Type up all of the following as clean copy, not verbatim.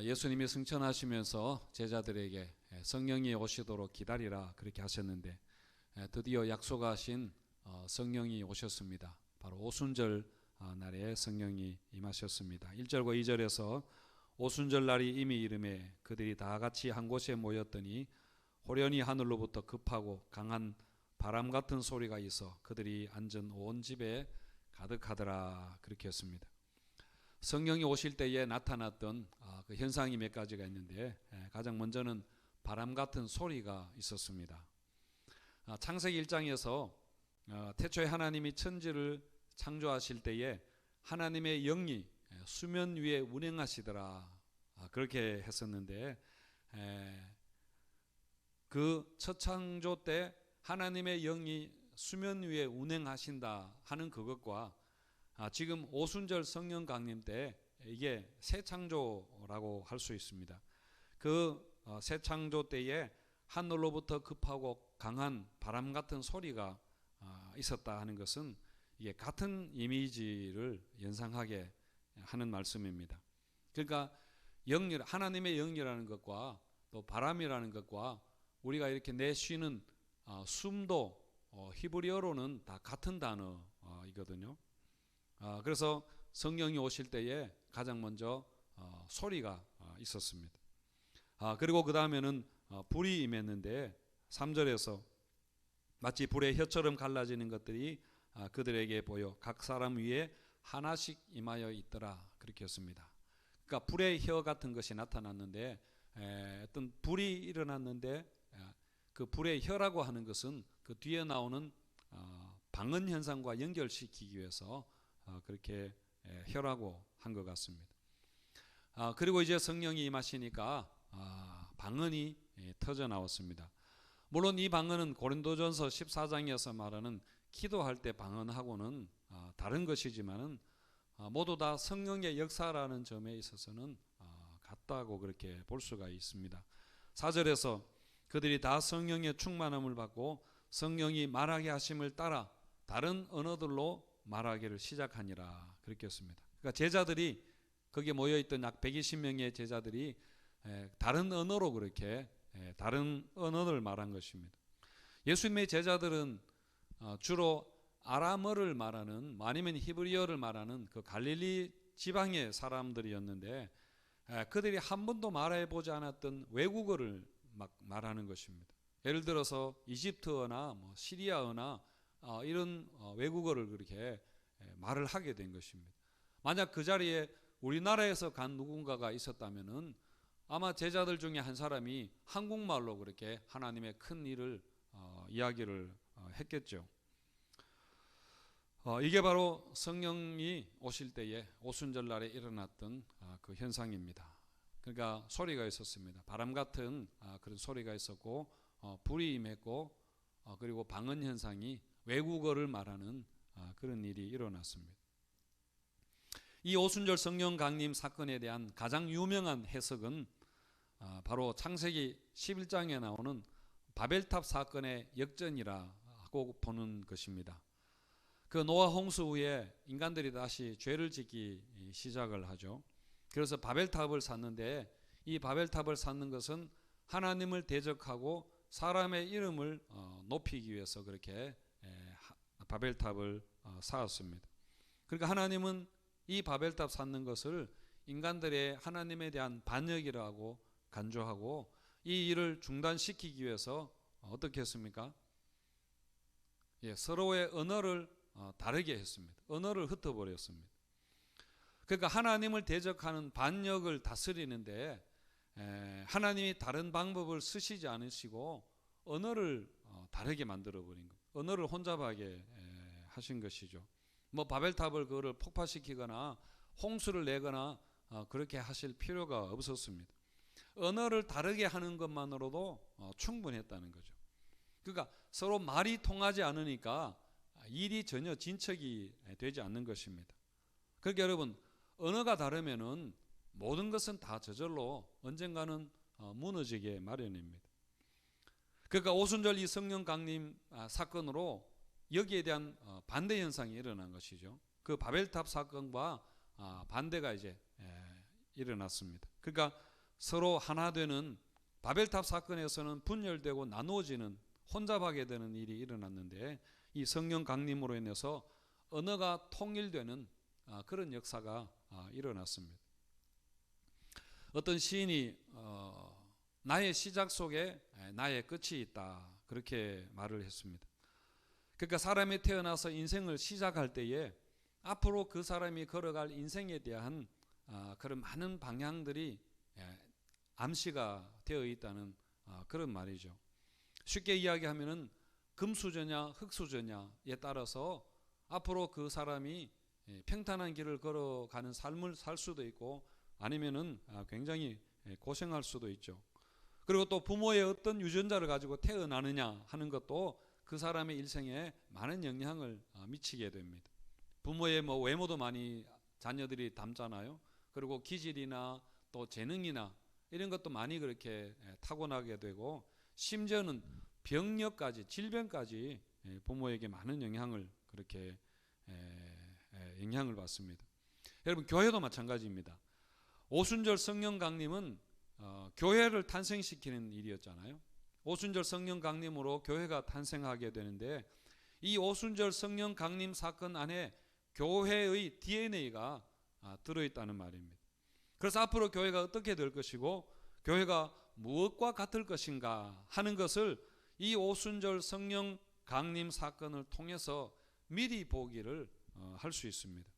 예수님이 승천하시면서 제자들에게 성령이 오시도록 기다리라 그렇게 하셨는데 드디어 약속하신 성령이 오셨습니다. 바로 오순절 날에 성령이 임하셨습니다. 1절과 2절에서 오순절 날이 이미 이름에 그들이 다 같이 한 곳에 모였더니 호련히 하늘로부터 급하고 강한 바람 같은 소리가 있어 그들이 앉은 온 집에 가득하더라 그렇게 했습니다. 성령이 오실 때에 나타났던 그 현상이 몇 가지가 있는데 가장 먼저는 바람 같은 소리가 있었습니다. 창세기 1장에서 태초에 하나님이 천지를 창조하실 때에 하나님의 영이 수면 위에 운행하시더라 그렇게 했었는데 그 첫 창조 때 하나님의 영이 수면 위에 운행하신다 하는 그것과 지금 오순절 성령 강림 때 이게 새 창조라고 할 수 있습니다. 그 새 창조 때에 하늘로부터 급하고 강한 바람 같은 소리가 있었다 하는 것은 이게 같은 이미지를 연상하게 하는 말씀입니다. 그러니까 영열, 하나님의 영이라는 것과 또 바람이라는 것과 우리가 이렇게 내쉬는 숨도 히브리어로는 다 같은 단어이거든요. 그래서 성령이 오실 때에 가장 먼저 소리가 있었습니다. 그리고 그 다음에는 불이 임했는데 3절에서 마치 불의 혀처럼 갈라지는 것들이 그들에게 보여 각 사람 위에 하나씩 임하여 있더라 그렇게 했습니다. 그러니까 불의 혀 같은 것이 나타났는데 어떤 불이 일어났는데 그 불의 혀라고 하는 것은 그 뒤에 나오는 방언 현상과 연결시키기 위해서 그렇게 혀라고 한 것 같습니다. 그리고 이제 성령이 임하시니까 방언이 터져 나왔습니다. 물론 이 방언은 고린도전서 14장에서 말하는 기도할 때 방언하고는 다른 것이지만은 모두 다 성령의 역사라는 점에 있어서는 같다고 그렇게 볼 수가 있습니다. 4절에서 그들이 다 성령의 충만함을 받고 성령이 말하게 하심을 따라 다른 언어들로 말하기를 시작하니라 그렇게 했습니다. 그러니까 제자들이 거기에 모여있던 약 120명의 제자들이 다른 언어로 그렇게 다른 언어를 말한 것입니다. 예수님의 제자들은 주로 아람어를 말하는 아니면 히브리어를 말하는 그 갈릴리 지방의 사람들이었는데 그들이 한 번도 말해보지 않았던 외국어를 막 말하는 것입니다. 예를 들어서 이집트어나 시리아어나 이런 외국어를 그렇게 말을 하게 된 것입니다. 만약 그 자리에 우리나라에서 간 누군가가 있었다면은 아마 제자들 중에 한 사람이 한국말로 그렇게 하나님의 큰 일을 이야기를 했겠죠. 이게 바로 성령이 오실 때에 오순절 날에 일어났던 그 현상입니다. 그러니까 소리가 있었습니다. 바람 같은 그런 소리가 있었고 불이 임했고 그리고 방언 현상이 외국어를 말하는 그런 일이 일어났습니다. 이 오순절 성령 강림 사건에 대한 가장 유명한 해석은 바로 창세기 11장에 나오는 바벨탑 사건의 역전이라고 보는 것입니다. 그 노아 홍수 후에 인간들이 다시 죄를 짓기 시작을 하죠. 그래서 바벨탑을 쌓는데 이 바벨탑을 쌓는 것은 하나님을 대적하고 사람의 이름을 높이기 위해서 그렇게 바벨탑을 쌓았습니다. 그러니까 하나님은 이 바벨탑 쌓는 것을 인간들의 하나님에 대한 반역이라고 간주하고 이 일을 중단시키기 위해서 어떻게 했습니까? 서로의 언어를 다르게 했습니다. 언어를 흩어버렸습니다. 그러니까 하나님을 대적하는 반역을 다스리는데 하나님이 다른 방법을 쓰시지 않으시고 언어를 다르게 만들어버린 것, 언어를 혼잡하게 하신 것이죠. 바벨탑을 그거를 폭파시키거나 홍수를 내거나 그렇게 하실 필요가 없었습니다. 언어를 다르게 하는 것만으로도 충분했다는 거죠. 그러니까 서로 말이 통하지 않으니까 일이 전혀 진척이 되지 않는 것입니다. 그러니까 여러분 언어가 다르면은 모든 것은 다 저절로 언젠가는 무너지게 마련입니다. 그러니까 오순절 이 성령 강림 사건으로 여기에 대한 반대 현상이 일어난 것이죠. 그 바벨탑 사건과 반대가 이제 일어났습니다. 그러니까 서로 하나 되는, 바벨탑 사건에서는 분열되고 나누어지는, 혼잡하게 되는 일이 일어났는데 이 성령 강림으로 인해서 언어가 통일되는 그런 역사가 일어났습니다. 어떤 시인이 나의 시작 속에 나의 끝이 있다, 그렇게 말을 했습니다. 그러니까 사람이 태어나서 인생을 시작할 때에 앞으로 그 사람이 걸어갈 인생에 대한 그런 많은 방향들이 암시가 되어 있다는 그런 말이죠. 쉽게 이야기하면은 금수저냐 흙수저냐에 따라서 앞으로 그 사람이 평탄한 길을 걸어가는 삶을 살 수도 있고 아니면은 굉장히 고생할 수도 있죠. 그리고 또 부모의 어떤 유전자를 가지고 태어나느냐 하는 것도 그 사람의 일생에 많은 영향을 미치게 됩니다. 부모의 뭐 외모도 많이 자녀들이 닮잖아요. 그리고 기질이나 또 재능이나 이런 것도 많이 그렇게 타고나게 되고, 심지어는 병력까지, 질병까지 부모에게 많은 영향을 그렇게 영향을 받습니다. 여러분, 교회도 마찬가지입니다. 오순절 성령 강림은 교회를 탄생시키는 일이었잖아요. 오순절 성령 강림으로 교회가 탄생하게 되는데, 이 오순절 성령 강림 사건 안에 교회의 DNA가 들어있다는 말입니다. 그래서 앞으로 교회가 어떻게 될 것이고 교회가 무엇과 같을 것인가 하는 것을 이 오순절 성령 강림 사건을 통해서 미리 보기를 할 수 있습니다.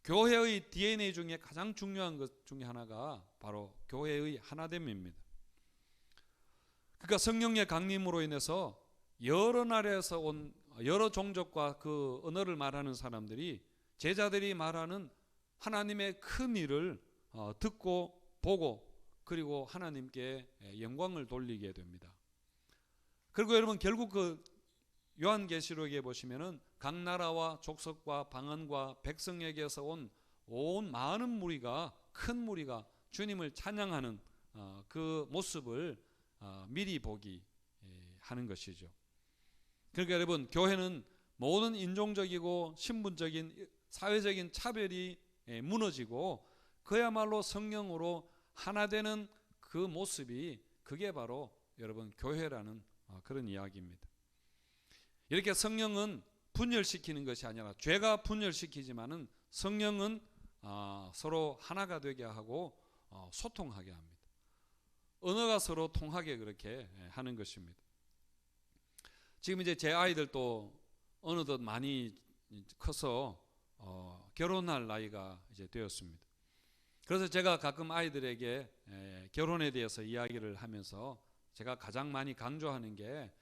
교회의 DNA 중에 가장 중요한 것 중에 하나가 바로 교회의 하나됨입니다. 그러니까 성령의 강림으로 인해서 여러 나라에서 온 여러 종족과 그 언어를 말하는 사람들이 제자들이 말하는 하나님의 큰 일을 듣고 보고 그리고 하나님께 영광을 돌리게 됩니다. 그리고 여러분, 결국 그 요한계시록에 보시면은 각 나라와 족속과 방언과 백성에게서 온 많은 무리가, 큰 무리가 주님을 찬양하는 그 모습을 미리 보기 하는 것이죠. 그러니까 여러분, 교회는 모든 인종적이고 신분적인 사회적인 차별이 무너지고 그야말로 성령으로 하나 되는 그 모습이, 그게 바로 여러분 교회라는 그런 이야기입니다. 이렇게 성령은 분열시키는 것이 아니라, 죄가 분열시키지만은 성령은 서로 하나가 되게 하고 소통하게 합니다. 언어가 서로 통하게 그렇게 하는 것입니다. 지금 이제 제 아이들도 어느덧 많이 커서 결혼할 나이가 이제 되었습니다. 그래서 제가 가끔 아이들에게 결혼에 대해서 이야기를 하면서 제가 가장 많이 강조하는 게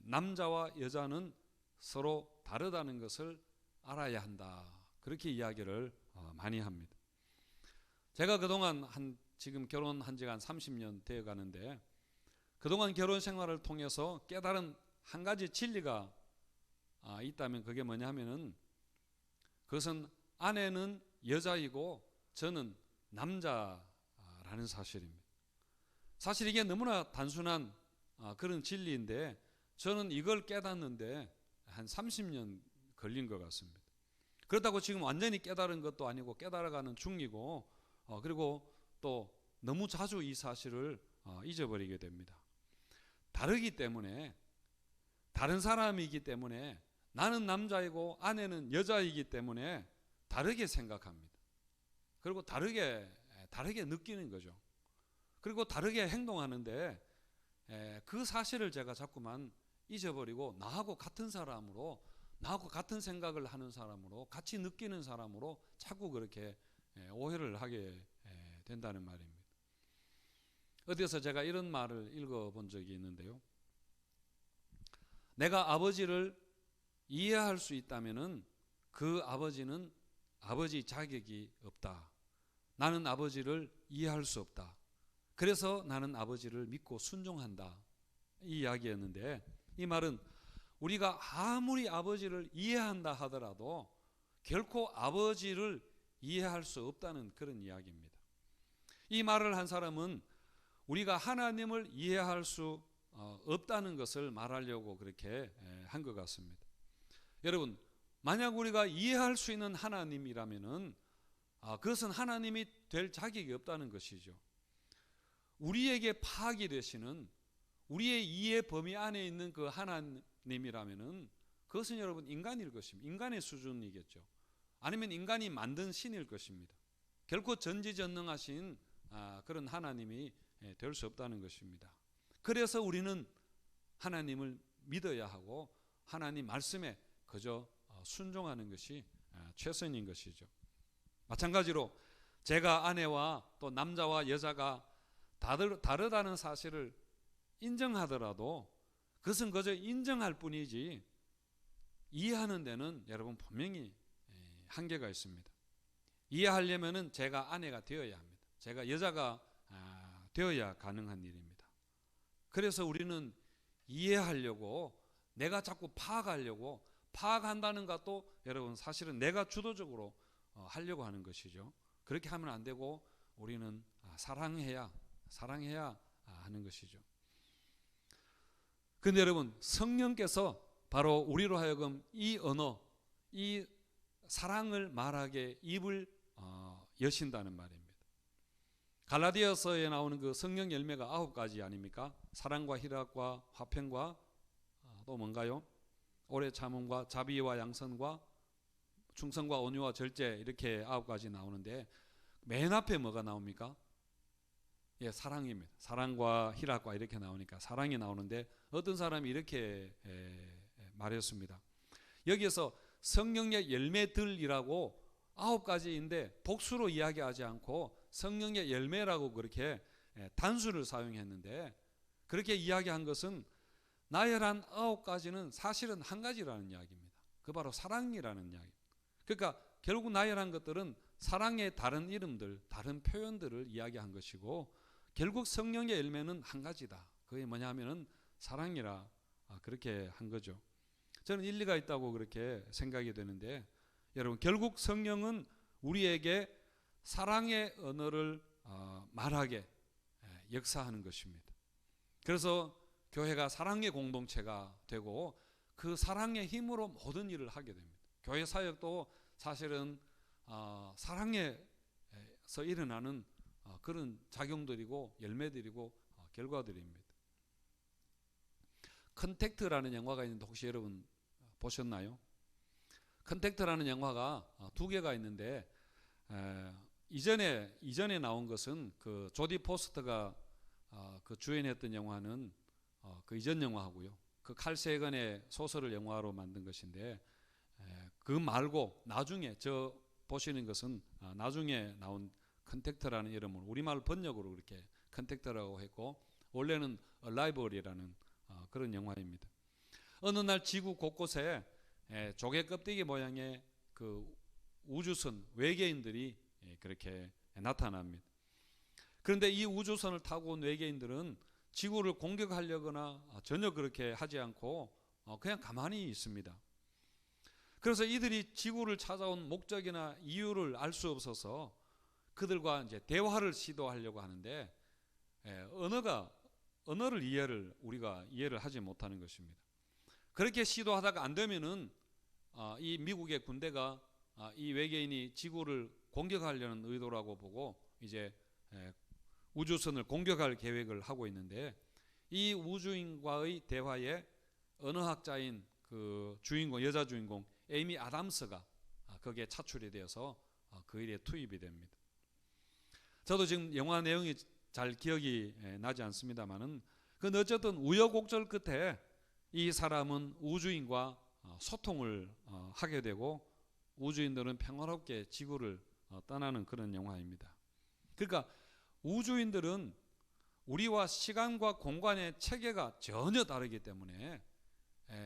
남자와 여자는 서로 다르다는 것을 알아야 한다, 그렇게 이야기를 많이 합니다. 제가 그동안 지금 결혼한 지가 한 30년 되어 가는데, 그동안 결혼 생활을 통해서 깨달은 한 가지 진리가 있다면 그게 뭐냐면은, 그것은 아내는 여자이고 저는 남자라는 사실입니다. 사실 이게 너무나 단순한 그런 진리인데, 저는 이걸 깨닫는데 한 30년 걸린 것 같습니다. 그렇다고 지금 완전히 깨달은 것도 아니고 깨달아가는 중이고, 그리고 또 너무 자주 이 사실을 잊어버리게 됩니다. 다르기 때문에, 다른 사람이기 때문에, 나는 남자이고 아내는 여자이기 때문에 다르게 생각합니다. 그리고 다르게 느끼는 거죠. 그리고 다르게 행동하는데, 그 사실을 제가 자꾸만 잊어버리고 나하고 같은 사람으로, 나하고 같은 생각을 하는 사람으로, 같이 느끼는 사람으로 자꾸 그렇게 오해를 하게 된다는 말입니다. 어디서 제가 이런 말을 읽어본 적이 있는데요. 내가 아버지를 이해할 수 있다면은 그 아버지는 아버지 자격이 없다. 나는 아버지를 이해할 수 없다. 그래서 나는 아버지를 믿고 순종한다, 이 이야기였는데, 이 말은 우리가 아무리 아버지를 이해한다 하더라도 결코 아버지를 이해할 수 없다는 그런 이야기입니다. 이 말을 한 사람은 우리가 하나님을 이해할 수 없다는 것을 말하려고 그렇게 한 것 같습니다. 여러분, 만약 우리가 이해할 수 있는 하나님이라면은 그것은 하나님이 될 자격이 없다는 것이죠. 우리에게 파악이 되시는 우리의 이해 범위 안에 있는 그 하나님이라면은 그것은 여러분 인간일 것입니다. 인간의 수준이겠죠. 아니면 인간이 만든 신일 것입니다. 결코 전지전능하신 그런 하나님이 될 수 없다는 것입니다. 그래서 우리는 하나님을 믿어야 하고 하나님 말씀에 그저 순종하는 것이 최선인 것이죠. 마찬가지로 제가 아내와 또 남자와 여자가 다르다는 사실을 인정하더라도 그것은 그저 인정할 뿐이지 이해하는 데는 여러분 분명히 한계가 있습니다. 이해하려면은 제가 아내가 되어야 합니다. 제가 여자가 되어야 가능한 일입니다. 그래서 우리는 이해하려고 내가 자꾸 파악하려고 파악한다는 것도 여러분 사실은 내가 주도적으로 하려고 하는 것이죠. 그렇게 하면 안 되고 우리는 사랑해야 하는 것이죠. 그런데 여러분 성령께서 바로 우리로 하여금 이 언어, 이 사랑을 말하게 입을 여신다는 말입니다. 갈라디아서에 나오는 그 성령 열매가 9가지 아닙니까? 사랑과 희락과 화평과 또 뭔가요? 오래 참음과 자비와 양선과 충성과 온유와 절제 이렇게 9가지 나오는데 맨 앞에 뭐가 나옵니까? 예, 사랑입니다. 사랑과 희락과 이렇게 나오니까 사랑이 나오는데 어떤 사람이 이렇게 말했습니다. 여기에서 성령의 열매들이라고 9가지인데 복수로 이야기하지 않고 성령의 열매라고 그렇게 단수를 사용했는데 그렇게 이야기한 것은 나열한 9가지는 사실은 한 가지라는 이야기입니다. 그 바로 사랑이라는 이야기. 그러니까 결국 나열한 것들은 사랑의 다른 이름들, 다른 표현들을 이야기한 것이고 결국 성령의 열매는 한 가지다. 그게 뭐냐 하면은 사랑이라 그렇게 한 거죠. 저는 일리가 있다고 그렇게 생각이 되는데 여러분 결국 성령은 우리에게 사랑의 언어를 말하게 역사하는 것입니다. 그래서 교회가 사랑의 공동체가 되고 그 사랑의 힘으로 모든 일을 하게 됩니다. 교회 사역도 사실은 사랑에서 일어나는 그런 작용들이고 열매들이고 결과들입니다. 컨택트라는 영화가 있는데 혹시 여러분 보셨나요? 컨택트라는 영화가 2개가 있는데 이전에 나온 것은 그 조디 포스터가 그 주연했던 영화는 그 이전 영화하고요. 그 칼 세건의 소설을 영화로 만든 것인데 그 말고 나중에 저 보시는 것은 나중에 나온 컨택트라는 이름으로 우리말 번역으로 그렇게 컨택트라고 했고 원래는 얼라이벌이라는 그런 영화입니다. 어느 날 지구 곳곳에 조개 껍데기 모양의 그 우주선 외계인들이 그렇게 나타납니다. 그런데 이 우주선을 타고 온 외계인들은 지구를 공격하려거나 전혀 그렇게 하지 않고 그냥 가만히 있습니다. 그래서 이들이 지구를 찾아온 목적이나 이유를 알 수 없어서 그들과 이제 대화를 시도하려고 하는데 언어를 우리가 이해를 하지 못하는 것입니다. 그렇게 시도하다가 안 되면은 이 미국의 군대가 이 외계인이 지구를 공격하려는 의도라고 보고 이제 우주선을 공격할 계획을 하고 있는데 이 우주인과의 대화에 언어학자인 그 주인공 여자 주인공 에이미 아담스가 거기에 차출이 되어서 그 일에 투입이 됩니다. 저도 지금 영화 내용이 잘 기억이 나지 않습니다만은 그 어쨌든 우여곡절 끝에 이 사람은 우주인과 소통을 하게 되고 우주인들은 평화롭게 지구를 떠나는 그런 영화입니다. 그러니까 우주인들은 우리와 시간과 공간의 체계가 전혀 다르기 때문에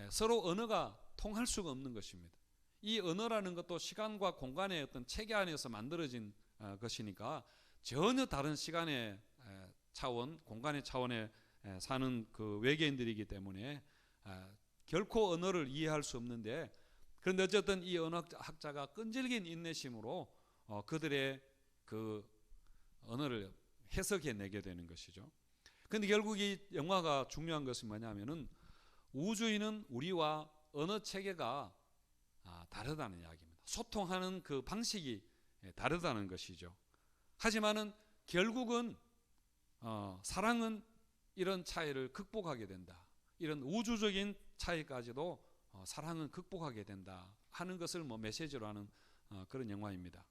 서로 언어가 통할 수가 없는 것입니다. 이 언어라는 것도 시간과 공간의 어떤 체계 안에서 만들어진 것이니까 전혀 다른 시간의 차원, 공간의 차원에 사는 그 외계인들이기 때문에 결코 언어를 이해할 수 없는데 그런데 어쨌든 이 언어학자가 끈질긴 인내심으로 그들의 그 언어를 해석해내게 되는 것이죠. 그런데 결국 이 영화가 중요한 것은 뭐냐면은 우주인은 우리와 언어 체계가 다르다는 이야기입니다. 소통하는 그 방식이 다르다는 것이죠. 하지만은 결국은 사랑은 이런 차이를 극복하게 된다. 이런 우주적인 차이까지도 사랑은 극복하게 된다 하는 것을 메시지로 하는 그런 영화입니다.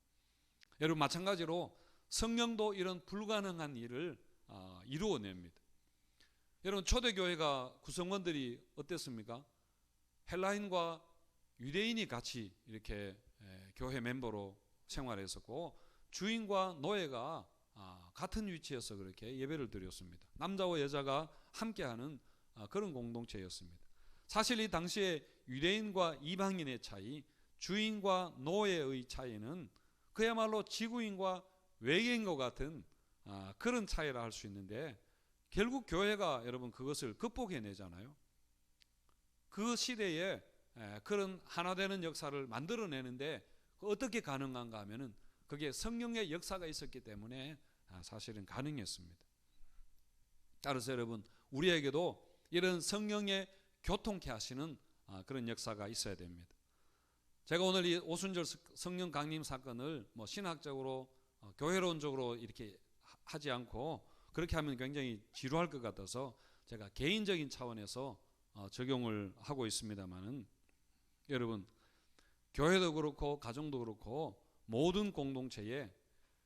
여러분, 마찬가지로 성령도 이런 불가능한 일을 이루어냅니다. 여러분, 초대교회가 구성원들이 어땠습니까? 헬라인과 유대인이 같이 이렇게 교회 멤버로 생활했었고, 주인과 노예가 같은 위치에서 그렇게 예배를 드렸습니다. 남자와 여자가 함께하는 그런 공동체였습니다. 사실 이 당시에 유대인과 이방인의 차이, 주인과 노예의 차이는 그야말로 지구인과 외계인과 같은 그런 차이라 할 수 있는데, 결국 교회가 여러분 그것을 극복해내잖아요. 그 시대에 그런 하나 되는 역사를 만들어내는데 어떻게 가능한가 하면은 그게 성령의 역사가 있었기 때문에 사실은 가능했습니다. 따라서 여러분, 우리에게도 이런 성령의 교통케 하시는 그런 역사가 있어야 됩니다. 제가 오늘 이 오순절 성령 강림 사건을 신학적으로 교회론적으로 이렇게 하지 않고, 그렇게 하면 굉장히 지루할 것 같아서 제가 개인적인 차원에서 적용을 하고 있습니다만은, 여러분, 교회도 그렇고 가정도 그렇고 모든 공동체에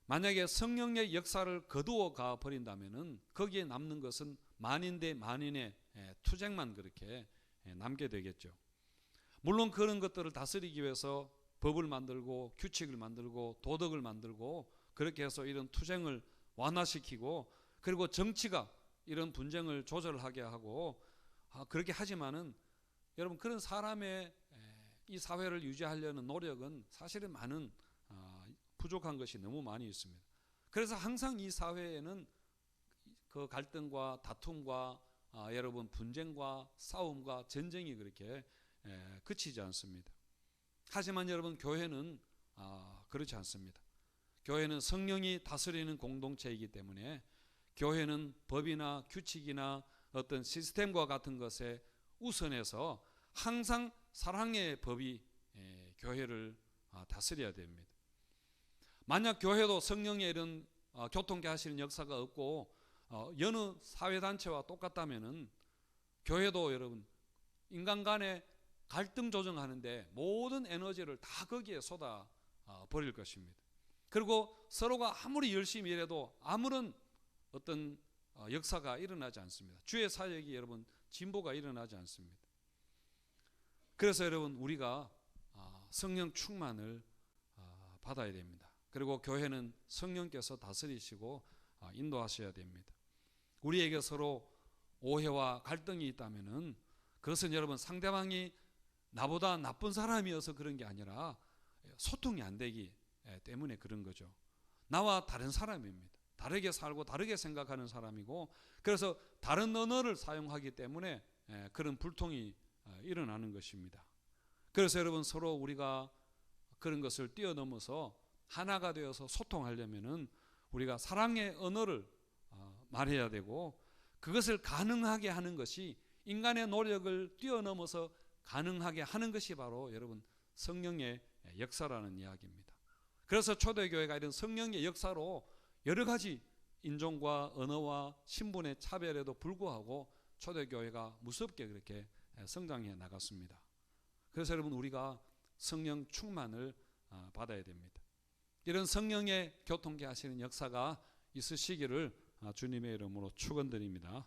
만약에 성령의 역사를 거두어 가 버린다면은 거기에 남는 것은 만인 대 만인의 투쟁만 그렇게 남게 되겠죠. 물론 그런 것들을 다스리기 위해서 법을 만들고 규칙을 만들고 도덕을 만들고 그렇게 해서 이런 투쟁을 완화시키고, 그리고 정치가 이런 분쟁을 조절하게 하고 그렇게 하지만은, 여러분, 그런 사람의 이 사회를 유지하려는 노력은 사실은 많은 부족한 것이 너무 많이 있습니다. 그래서 항상 이 사회에는 그 갈등과 다툼과 여러분 분쟁과 싸움과 전쟁이 그렇게 그치지 않습니다. 하지만 여러분, 교회는 그렇지 않습니다. 교회는 성령이 다스리는 공동체이기 때문에 교회는 법이나 규칙이나 어떤 시스템과 같은 것에 우선해서 항상 사랑의 법이 교회를 다스려야 됩니다. 만약 교회도 성령의 이런 교통케 하시는 역사가 없고 여느 사회단체와 똑같다면은, 교회도 여러분 인간 간의 갈등 조정하는데 모든 에너지를 다 거기에 쏟아 버릴 것입니다. 그리고 서로가 아무리 열심히 일해도 아무런 어떤 역사가 일어나지 않습니다. 주의 사역이 여러분 진보가 일어나지 않습니다. 그래서 여러분, 우리가 성령 충만을 받아야 됩니다. 그리고 교회는 성령께서 다스리시고 인도하셔야 됩니다. 우리에게 서로 오해와 갈등이 있다면은 그것은 여러분 상대방이 나보다 나쁜 사람이어서 그런 게 아니라 소통이 안 되기 때문에 그런 거죠. 나와 다른 사람입니다. 다르게 살고 다르게 생각하는 사람이고, 그래서 다른 언어를 사용하기 때문에 그런 불통이 일어나는 것입니다. 그래서 여러분, 서로 우리가 그런 것을 뛰어넘어서 하나가 되어서 소통하려면은 우리가 사랑의 언어를 말해야 되고, 그것을 가능하게 하는 것이, 인간의 노력을 뛰어넘어서 가능하게 하는 것이 바로 여러분 성령의 역사라는 이야기입니다. 그래서 초대교회가 이런 성령의 역사로 여러 가지 인종과 언어와 신분의 차별에도 불구하고 초대교회가 무섭게 그렇게 성장해 나갔습니다. 그래서 여러분, 우리가 성령 충만을 받아야 됩니다. 이런 성령의 교통케 하시는 역사가 있으시기를 주님의 이름으로 축원드립니다.